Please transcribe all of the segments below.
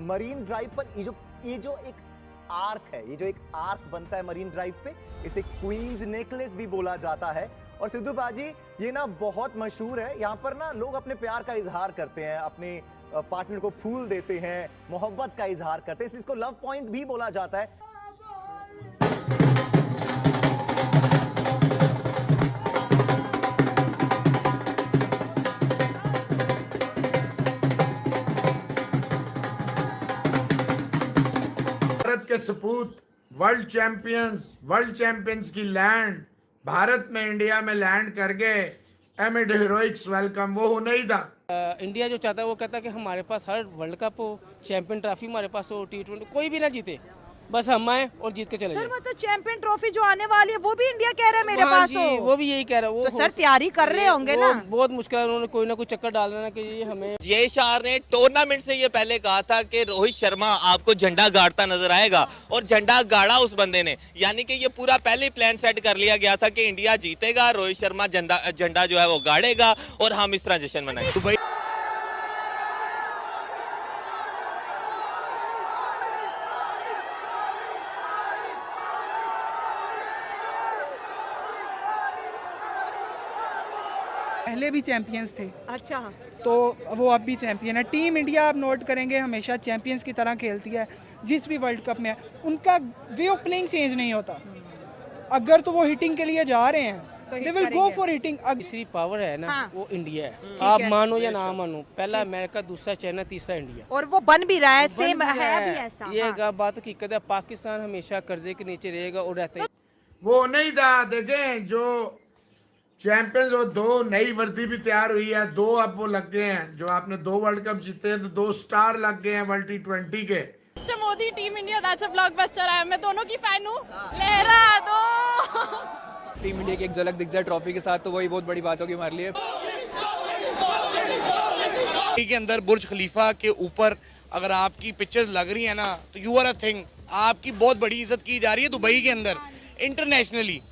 Marine drive पर ये जो एक आर्क है, ये जो एक आर्क बनता है मरीन ड्राइव पे, इसे क्वींस नेकलेस भी बोला जाता है। और सिद्धू बाजी ये ना बहुत मशहूर है, यहाँ पर ना लोग अपने प्यार का इजहार करते हैं, अपने पार्टनर को फूल देते हैं, मोहब्बत का इजहार करते हैं, इसलिए इसको लव पॉइंट भी बोला जाता है। भारत के सपूत वर्ल्ड चैंपियंस की लैंड भारत में, इंडिया में लैंड कर गए एमिड हीरोइक्स वेलकम। वो नहीं था। इंडिया जो चाहता है वो कहता है कि हमारे पास हर वर्ल्ड कप हो, चैंपियन ट्रॉफी हमारे पास हो, T20 कोई भी ना जीते, बस हम आए और जीत के चले जाए। सर मतलब चैंपियन ट्रॉफी जो आने वाली है वो भी इंडिया कह रहा है मेरे पास हो। वो भी यही कह रहा है। वो तो सर तैयारी कर रहे होंगे ना। बहुत मुश्किल है, उन्होंने कोई ना कोई चक्कर डालना ना कि ये हमें। जय शाह ने टूर्नामेंट से ये पहले कहा था कि रोहित शर्मा आपको झंडा गाड़ता नजर आएगा, और झंडा गाड़ा उस बंदे ने। यानी कि ये पूरा पहले प्लान सेट कर लिया गया था कि इंडिया जीतेगा, रोहित शर्मा झंडा जो है वो गाड़ेगा और हम इस तरह जश्न मनाएंगे। पहले भी चैंपियंस थे, अच्छा, तो वो अब भी चैंपियन है। टीम इंडिया आप नोट करेंगे हमेशा चैंपियंस की तरह खेलती है, जिस भी वर्ल्ड कप में है। उनका वे ऑफ प्लेइंग चेंज नहीं होता। अगर तो वो हिटिंग के लिए जा रहे हैं, they will go for hitting. तीसरी पावर है ना, हाँ। वो इंडिया है। आप मानो या ना मानो, पहला अमेरिका, दूसरा चाइना, तीसरा इंडिया, और वो बन भी रहा है, सेम है भी ऐसा। ये बात हकीकत है। पाकिस्तान हमेशा कर्जे के नीचे रहेगा और रहता है। वो नहीं था। देखें जो चैंपियंस, वो दो नई वर्दी भी तैयार हुई है, दो अब वो लग गए हैं। जो आपने दो वर्ल्ड कप जीते हैं तो दो स्टार लग गए हैं वर्ल्ड T20 के। Mister Modi, team India, that's a blockbuster है। मैं दोनों की फैन हूँ। लहरा दो। टीम इंडिया की एक झलक दिख जाए ट्रॉफी के साथ तो वही बहुत बड़ी बात होगी हमारे लिए। के अंदर बुर्ज खलीफा के ऊपर अगर आपकी पिक्चर्स लग रही है ना, तो यू आर अ थिंग। आपकी बहुत बड़ी इज्जत की जा रही है दुबई के अंदर, इंटरनेशनली।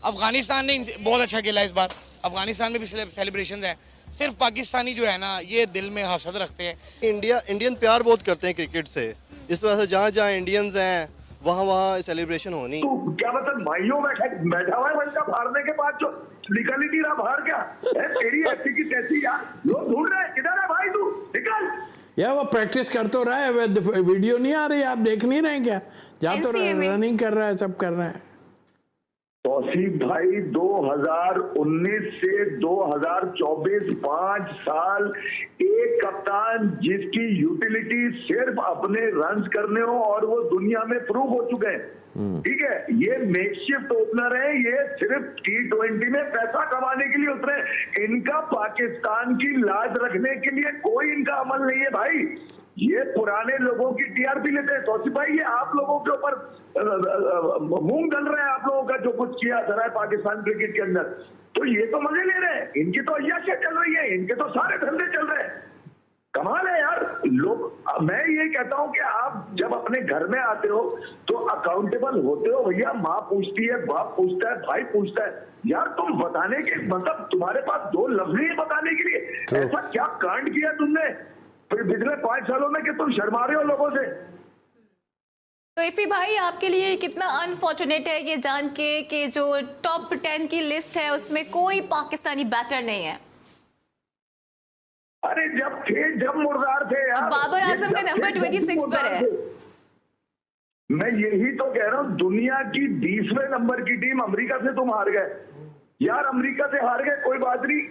अफगानिस्तान ने बहुत अच्छा खेला इस बार, अफगानिस्तान में भी सेलिब्रेशन है। सिर्फ पाकिस्तानी जो है ना, ये दिल में हसद रखते हैं। इंडियन प्यार बहुत करते हैं क्रिकेट से, इस वजह से जहाँ जहाँ इंडियंस हैं वहाँ सेलिब्रेशन होनी। तो क्या मतलब भाइयों बैठा हुआ है वर्ल्ड कप हारने के बाद जो निकल ही नहीं रहा बाहर, क्या है तेरी ऐसी की तैसी यार। लोग ढूंढ रहे हैं, किधर है भाई तू, निकल। यार वो प्रैक्टिस कर तो रहा है, वीडियो नहीं आ रही, आप देख नहीं रहे क्या? जा तो रनिंग कर रहा है, सब कर रहा है। तौसीफ भाई 2019 से 2024 5 साल एक कप्तान जिसकी यूटिलिटी सिर्फ अपने रन्स करने हो, और वो दुनिया में प्रूव हो चुके हैं। ठीक है, ये मेकशिफ्ट ओपनर है, ये सिर्फ T20 में पैसा कमाने के लिए उतरे। इनका पाकिस्तान की लाज रखने के लिए कोई इनका अमल नहीं है भाई। ये पुराने लोगों की टीआरपी लेते हैं। तौसीफ भाई ये आप लोगों के ऊपर मूंग डल रहा है, आप लोगों का जो कुछ किया जा रहा है पाकिस्तान क्रिकेट के अंदर, तो ये तो मजे ले रहे हैं। इनकी तो अय्याशियां चल रही है, इनके तो सारे धंधे चल रहे हैं। कमाल है यार लोग। मैं ये कहता हूं कि आप जब अपने घर में आते हो तो अकाउंटेबल होते हो भैया। माँ पूछती है, बाप पूछता है, भाई पूछता है। यार तुम बताने के मतलब तुम्हारे पास दो लफ्ज नहीं है बताने के लिए। ऐसा क्या कांड किया तुमने पिछले 5 सालों में कि तुम शर्मा रहे हो लोगों से। तो इफी भाई, आपके लिए कितना अनफॉर्चुनेट है ये जान के कि जो टॉप 10 की लिस्ट है उसमें कोई पाकिस्तानी बैटर नहीं है। अरे जब मुर्दार थे यार, बाबर आजम का नंबर 26 पर है। मैं यही तो कह रहा हूँ, दुनिया की 20वें नंबर की टीम अमेरिका से तुम हार गए यार। अमेरिका से हार गए, कोई बात नहीं,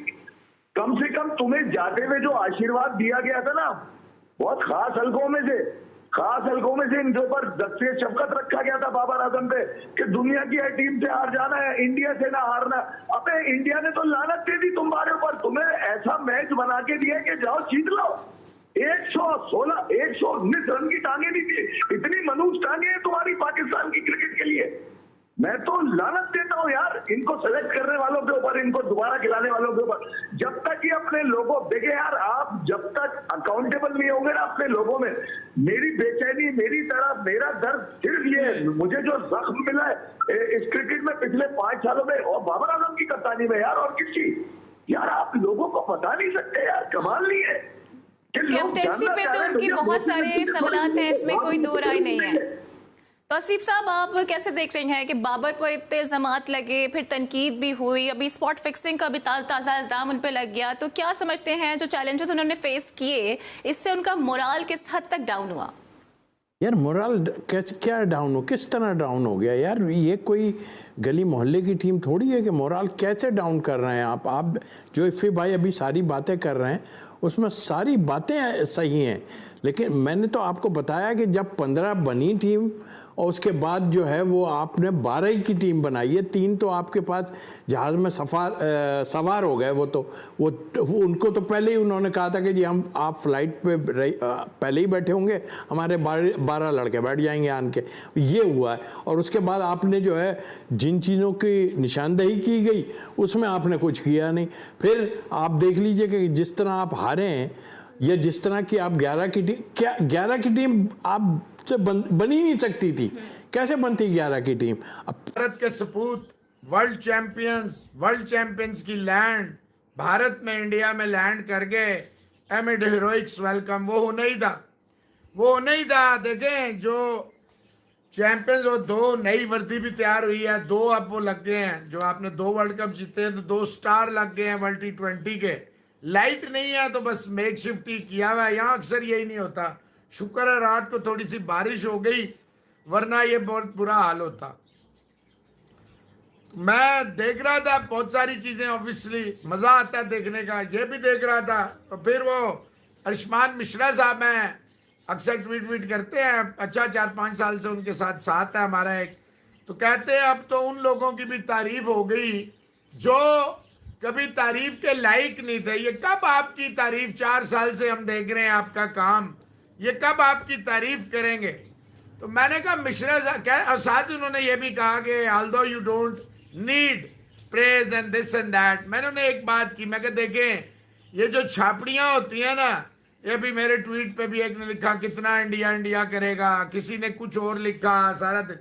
कम से कम तुम्हें जाते हुए जो आशीर्वाद दिया गया था ना, बहुत खास हलकों में से इनके ऊपर दस्ते शफकत रखा गया था बाबर आजम पे कि दुनिया की हर टीम से हार जाना है, इंडिया से ना हारना। अबे इंडिया ने तो लानत दे दी तुम्हारे ऊपर। तुम्हें ऐसा मैच बना के दिया कि जाओ जीत लो। 119 रन की टांगे दी थी, इतनी मनुष्य टांगे हैं तुम्हारी पाकिस्तान की क्रिकेट के लिए। मैं तो लानत देता हूं यार इनको सेलेक्ट करने वालों के ऊपर, इनको दोबारा खिलाने वालों के ऊपर। जब तक ये अपने लोगों, देखे यार, आप जब तक अकाउंटेबल नहीं होंगे ना अपने लोगों में, मेरी बेचैनी, मेरी तरफ, मेरा दर्द सिर्फ ये, मुझे जो जख्म मिला है इस क्रिकेट में पिछले 5 सालों में, और बाबर आजम की कप्तानी में यार, और किसकी यार, आप लोगों को बता नहीं सकते यार। कमाल नहीं है कि लोग कैप्टेंसी जानना पे चाह तो रहे हैं, उनकी भैया, बहुत मोदी सारे जी के सवालात हैं, इसमें कोई दो राय नहीं है। है। तो आसिफ साहब, आप कैसे देख रहे हैं कि बाबर पर इतने इल्जामात लगे, फिर तनकीद भी हुई, अभी स्पॉट फिक्सिंग का भी ताज़ा इल्जाम उन पर लग गया, तो क्या समझते हैं जो चैलेंजेस उन्होंने फेस किए, इससे उनका मोराल किस हद तक डाउन हुआ? यार मोरल कैसे, क्या डाउन हो, किस तरह डाउन हो गया यार? ये कोई गली मोहल्ले की टीम थोड़ी है कि मोरल कैसे डाउन कर रहे हैं आप जो इफ़ी भाई अभी सारी बातें कर रहे हैं उसमें सारी बातें सही हैं, लेकिन मैंने तो आपको बताया कि जब 15 बनी टीम और उसके बाद जो है वो आपने 12 ही की टीम बनाई है, 3 तो आपके पास जहाज़ में सवार हो गए, वो उनको तो पहले ही उन्होंने कहा था कि जी आप फ्लाइट पे पहले ही बैठे होंगे, हमारे 12 लड़के बैठ जाएंगे आन के, ये हुआ है। और उसके बाद आपने जो है जिन चीज़ों की निशानदेही की गई उसमें आपने कुछ किया नहीं। फिर आप देख लीजिए कि जिस तरह आप हारे हैं या जिस तरह की आप 11 की टीम, क्या 11 की टीम आप से बनी नहीं सकती थी, कैसे बनती 11 की टीम? भारत के सपूत वर्ल्ड चैंपियंस की लैंड भारत में, इंडिया में लैंड कर गए एमिड हीरोइक्स वेलकम, वो होना ही था। देखें जो चैंपियंस, वो 2 नई वर्दी भी तैयार हुई है, 2 अब वो लग गए हैं, जो आपने 2 वर्ल्ड कप जीते हैं तो 2 स्टार लग गए हैं वर्ल्ड T20 के। लाइट नहीं है तो बस मेक शिफ्ट ही किया हुआ है, यहाँ अक्सर यही नहीं होता। शुक्र है रात को थोड़ी सी बारिश हो गई, वरना ये बहुत बुरा हाल होता। मैं देख रहा था बहुत सारी चीजें, ऑब्वियसली मजा आता है देखने का, ये भी देख रहा था। तो फिर वो आयुष्मान मिश्रा साहब हैं, अक्सर ट्वीट करते हैं, अच्छा 4-5 साल से उनके साथ है हमारा एक, तो कहते हैं अब तो उन लोगों की भी तारीफ हो गई जो कभी तारीफ के लायक नहीं थे। ये कब आपकी तारीफ, 4 साल से हम देख रहे हैं आपका काम, ये कब आपकी तारीफ करेंगे? तो मैंने कहा मिश्रा साहब क्या, और साथ ही उन्होंने ये भी कहा कि although you don't need praise and this and that. मैंने उन्हें एक बात की, मैं कहा देखें ये जो छापड़ियाँ होती हैं ना, ये भी मेरे ट्वीट पे भी एक ने लिखा कितना इंडिया करेगा, किसी ने कुछ और लिखा सारा दिन।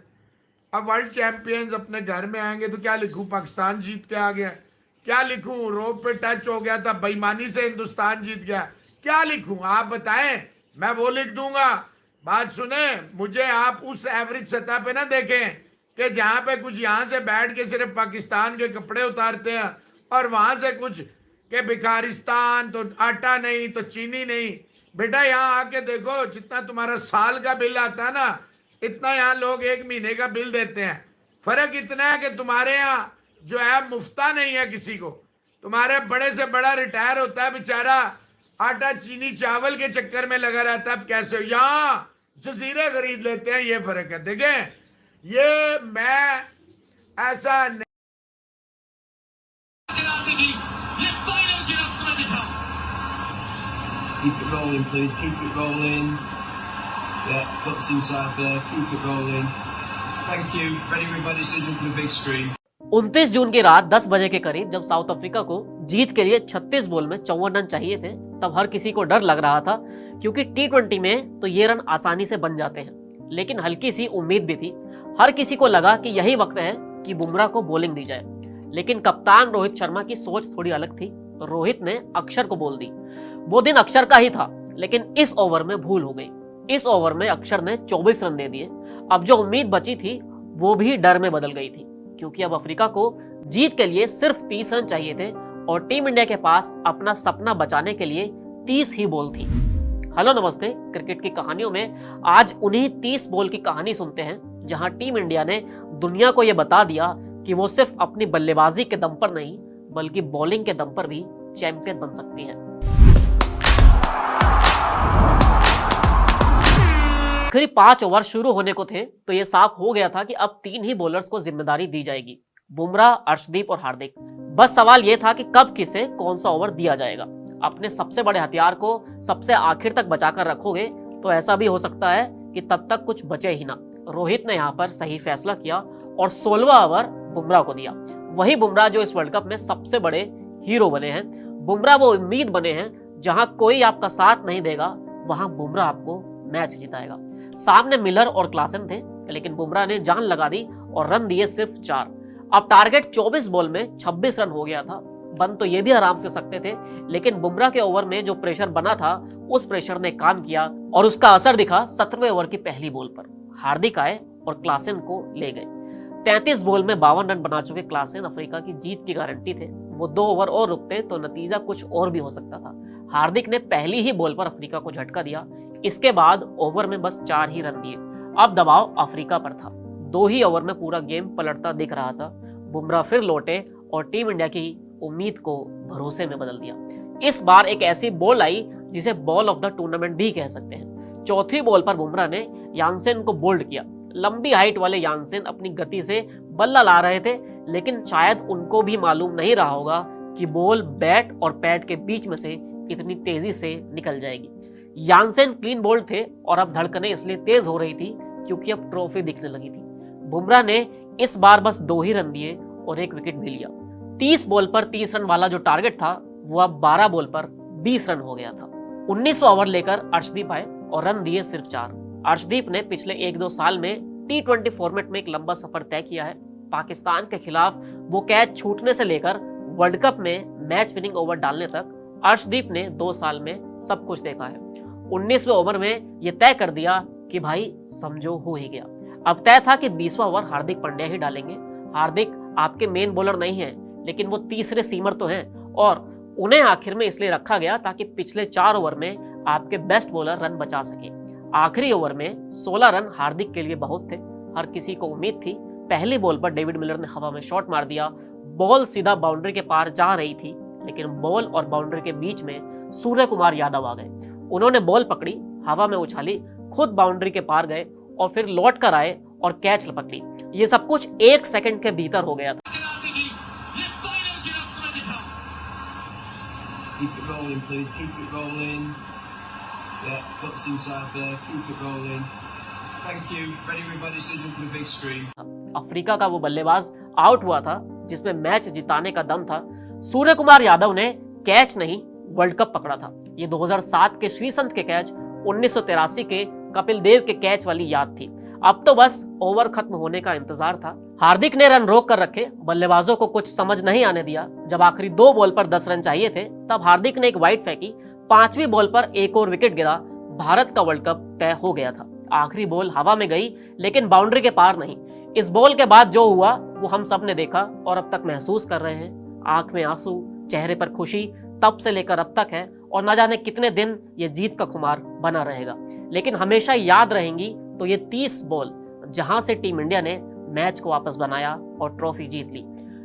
अब वर्ल्ड चैंपियंस अपने घर में आएंगे तो क्या लिखूं, पाकिस्तान जीत के आ गया, क्या लिखूं, रोप पे टच हो गया था, बेईमानी से हिंदुस्तान जीत गया, क्या लिखूं आप बताएं? मैं वो लिख दूंगा। बात सुने, मुझे आप उस एवरेज सतह पे ना देखें कि जहां पे कुछ यहां से बैठ के सिर्फ पाकिस्तान के कपड़े उतारते हैं और वहां से कुछ के भिखारिस्तान तो आटा नहीं तो चीनी नहीं। बेटा यहाँ आके देखो, जितना तुम्हारा साल का बिल आता है ना, इतना यहाँ लोग 1 महीने का बिल देते हैं। फर्क इतना है कि तुम्हारे यहाँ जो है मुफ्ता नहीं है किसी को, तुम्हारे बड़े से बड़ा रिटायर होता है बेचारा, आटा चीनी चावल के चक्कर में लगा रहता है। अब कैसे यहाँ जजीरे खरीद लेते हैं, ये फर्क है। देखें ये मैं ऐसा नहीं, Keep it rolling, please. Keep it rolling. Yeah, foot's inside there. Keep it rolling. Thank you. Ready with my decision for the big screen. 29 जून की रात 10 बजे के करीब जब साउथ अफ्रीका को जीत के लिए 36 बॉल में 54 रन चाहिए थे, तब हर किसी को डर लग रहा था, क्योंकि T20 में तो ये रन आसानी से बन जाते हैं। लेकिन हल्की सी उम्मीद भी थी, हर किसी को लगा कि यही वक्त है कि बुमराह को बॉलिंग दी जाए। लेकिन कप्तान रोहित शर्मा की सोच थोड़ी अलग थी, तो रोहित ने अक्षर को बॉल दी। वो दिन अक्षर का ही था, लेकिन इस ओवर में भूल हो गई। इस ओवर में अक्षर ने 24 रन दे दिए। अब जो उम्मीद बची थी वो भी डर में बदल गई थी, क्योंकि अब अफ्रीका को जीत के लिए सिर्फ 30 रन चाहिए थे और टीम इंडिया के पास अपना सपना बचाने के लिए 30 ही बॉल थी। हेलो नमस्ते, क्रिकेट की कहानियों में आज उन्हीं 30 बॉल की कहानी सुनते हैं, जहां टीम इंडिया ने दुनिया को यह बता दिया कि वो सिर्फ अपनी बल्लेबाजी के दम पर नहीं, बल्कि बॉलिंग के दम पर भी चैंपियन बन सकती है। आखिरी 5 ओवर शुरू होने को थे तो यह साफ हो गया था कि अब 3 ही बॉलर्स को जिम्मेदारी दी जाएगी, बुमराह, अर्शदीप और हार्दिक। बस सवाल यह था कि कब किसे कौन सा ओवर दिया जाएगा। अपने सबसे बड़े हथियार को सबसे आखिर तक बचाकर रखोगे तो ऐसा भी हो सकता है कि तब तक कुछ बचे ही ना। रोहित ने यहाँ पर सही फैसला किया और 16वां ओवर बुमराह को दिया। वही बुमराह जो इस वर्ल्ड कप में सबसे बड़े हीरो बने हैं। बुमराह वो उम्मीद बने हैं, जहां कोई आपका साथ नहीं देगा वहां बुमराह आपको मैच जिताएगा। सामने मिलर और क्लासन थे, लेकिन बुमराह ने जान लगा दी और रन दिए सिर्फ 4। अब टारगेट 24 बॉल में 26 रन हो गया था, बन तो ये भी आराम से सकते थे, लेकिन बुमराह के ओवर में जो प्रेशर बना था उस प्रेशर ने काम किया और उसका असर दिखा 17वें ओवर की पहली बॉल पर। हार्दिक आए और क्लासेन को ले गए। 33 बॉल में 52 रन बना चुके क्लासेन अफ्रीका की जीत की गारंटी थे। वो 2 ओवर और रुकते तो नतीजा कुछ और भी हो सकता था। हार्दिक ने पहली ही बॉल पर अफ्रीका को झटका दिया। इसके बाद ओवर में बस 4 ही रन दिए। अब दबाव अफ्रीका पर था। 2 ही ओवर में पूरा गेम पलटता दिख रहा था। बुमराह फिर लौटे और टीम इंडिया की उम्मीद को भरोसे में बदल दिया। इस बार एक ऐसी बॉल आई जिसे बॉल ऑफ द टूर्नामेंट भी कह सकते हैं। चौथी बॉल पर बुमराह ने यानसेन को बोल्ड किया। लंबी हाइट वाले यानसेन अपनी गति से बल्ला ला रहे थे, लेकिन शायद उनको भी मालूम नहीं रहा होगा कि बॉल बैट और पैड के बीच में से इतनी तेजी से निकल जाएगी। यानसेन क्लीन बोल्ड थे और अब धड़कनें इसलिए तेज हो रही थी क्योंकि अब ट्रॉफी दिखने लगी थी। बुमराह ने इस बार बस 2 ही रन दिए और 1 विकेट भी लिया। 30 बॉल पर 30 रन वाला जो टारगेट था वो अब 12 बॉल पर 20 रन हो गया था। 19वां ओवर लेकर अर्शदीप आए और रन दिए सिर्फ 4। अर्शदीप ने पिछले 1-2 साल में T20 फॉर्मेट में एक लंबा सफर तय किया है। पाकिस्तान के खिलाफ वो कैच छूटने से लेकर वर्ल्ड कप में मैच विनिंग ओवर डालने तक अर्शदीप ने 2 साल में सब कुछ देखा है। 19वें ओवर में ये तय कर दिया कि भाई समझो हो ही गया। अब तय था कि 20वां ओवर हार्दिक पांड्या ही डालेंगे। हार्दिक आपके मेन बॉलर नहीं हैं, लेकिन वो तीसरे सीमर तो हैं और उन्हें आखिर में इसलिए रखा गया ताकि पिछले 4 ओवर में आपके बेस्ट बॉलर रन बचा सके। आखिरी ओवर में 16 रन हार्दिक के लिए बहुत थे। हर किसी को उम्मीद थी। पहली बॉल पर डेविड मिलर ने हवा में शॉट मार दिया। बॉल सीधा बाउंड्री के पार जा रही थी, लेकिन बॉल और बाउंड्री के बीच में सूर्य कुमार यादव आ गए। उन्होंने बॉल पकड़ी, हवा में उछाली, खुद बाउंड्री के पार गए और फिर लौट कर आए और कैच लपक ली। ये सब कुछ 1 सेकंड के भीतर हो गया था। Keep it rolling, please. Keep it rolling. Yeah, foot's inside there. Keep it rolling. Thank you. Ready with my decision for the big screen. Africa का वो बल्लेबाज आउट हुआ था जिसमें मैच जिताने का दम था। सूर्य कुमार यादव ने कैच नहीं वर्ल्ड कप पकड़ा था। ये 2007 के श्रीसंत के कैच, 1983 के कपिल देव के कैच वाली याद थी। अब तो बस ओवर खत्म होने का इंतजार था। हार्दिक ने रन रोक कर रखे। बल्लेबाजों को कुछ समझ नहीं आने दिया। जब आखिरी 2 बॉल पर 10 रन चाहिए थे, तब हार्दिक ने एक वाइड फेंकी। 5वीं बॉल पर एक और विकेट गिरा। भारत का वर्ल्ड कप तय हो गया था। आखिरी बॉल हवा में गई, लेकिन बाउंड्री के पार नहीं। इस बॉल के बाद जो हुआ वो हम सब ने देखा और अब तक महसूस कर रहे हैं। आंख में आंसू, चेहरे पर खुशी तब से लेकर अब तक है और न जाने कितने दिन ये जीत का खुमार बना रहेगा। लेकिन हमेशा याद रहेंगी तो ये 30 बॉल जहां से टीम इंडिया ने मैच को वापस बनाया और ट्रॉफी जीत ली।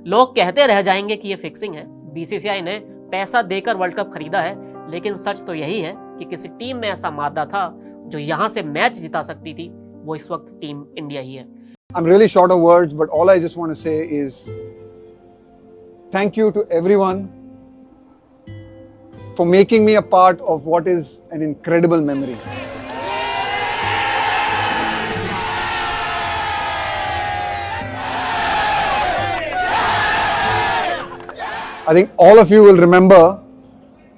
लोग कहते रह जाएंगे कि ये फिक्सिंग है, बीसीसीआई ने पैसा देकर वर्ल्ड कप खरीदा है, लेकिन सच तो यही है कि किसी टीम में ऐसा मादा था जो यहां से मैच जिता सकती थी, वो इस वक्त टीम इंडिया ही है। I'm really short of words, but all I just want to say is thank you to everyone for making me a part of what is an incredible memory. I think all of you will remember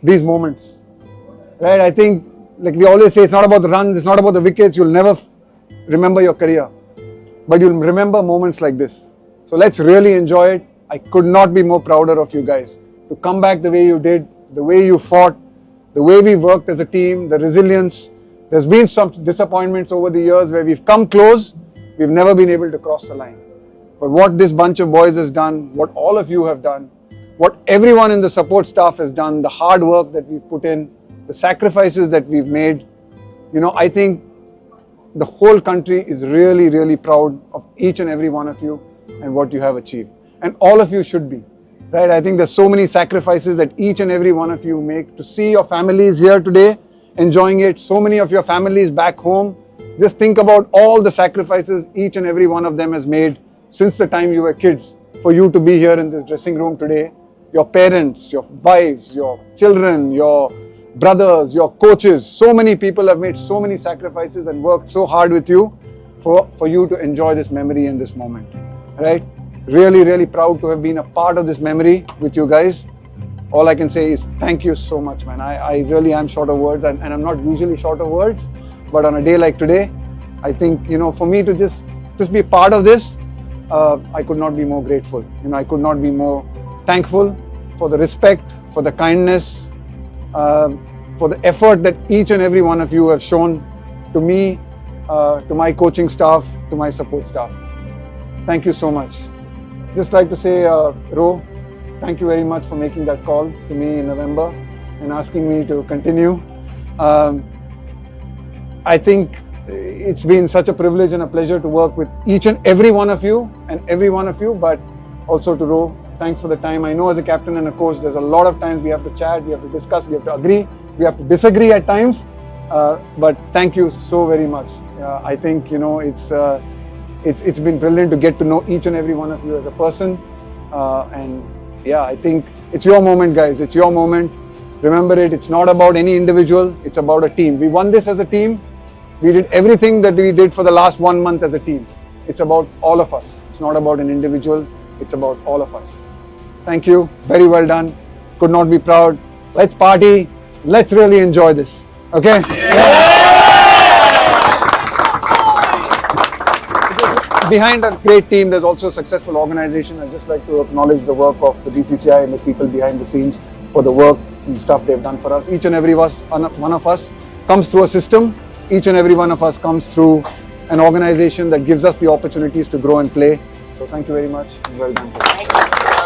these moments, right? I think, like we always say, it's not about the runs, it's not about the wickets. You'll never remember your career, but you'll remember moments like this. So let's really enjoy it. I could not be more prouder of you guys to come back the way you did, the way you fought, the way we worked as a team, the resilience. There's been some disappointments over the years where we've come close, we've never been able to cross the line. But what this bunch of boys has done, what all of you have done, what everyone in the support staff has done, the hard work that we've put in, the sacrifices that we've made, I think the whole country is really, really proud of each and every one of you and what you have achieved. And all of you should be, right? I think there's so many sacrifices that each and every one of you make to see your families here today, enjoying it, so many of your families back home. Just think about all the sacrifices each and every one of them has made since the time you were kids for you to be here in this dressing room today. Your parents, your wives, your children, your brothers, your coaches, so many people have made so many sacrifices and worked so hard with you for you to enjoy this memory in this moment, right? Really, really proud to have been a part of this memory with you guys. All I can say is thank you so much, man. I really am short of words, and I'm not usually short of words, but on a day like today, I think, for me to just be a part of this, I could not be more grateful. I could not be more thankful for the respect, for the kindness, for the effort that each and every one of you have shown to me, to my coaching staff, to my support staff. Thank you so much. Just like to say, Ro, thank you very much for making that call to me in November and asking me to continue. I think it's been such a privilege and a pleasure to work with each and every one of you, but also to Ro. Thanks for the time. I know as a captain and a coach, there's a lot of times we have to chat, we have to discuss, we have to agree, we have to disagree at times. But thank you so very much. I think, you know, it's been brilliant to get to know each and every one of you as a person. And yeah, I think it's your moment, guys. It's your moment. Remember it. It's not about any individual. It's about a team. We won this as a team. We did everything that we did for the last 1 month as a team. It's about all of us. It's not about an individual. It's about all of us. Thank you. Very well done. Could not be proud. Let's party. Let's really enjoy this. Okay? Behind a great team, there's also a successful organization. I'd just like to acknowledge the work of the BCCI and the people behind the scenes for the work and stuff they've done for us. Each and every one of us comes through a system. Each and every one of us comes through an organization that gives us the opportunities to grow and play. So thank you very much. Well done.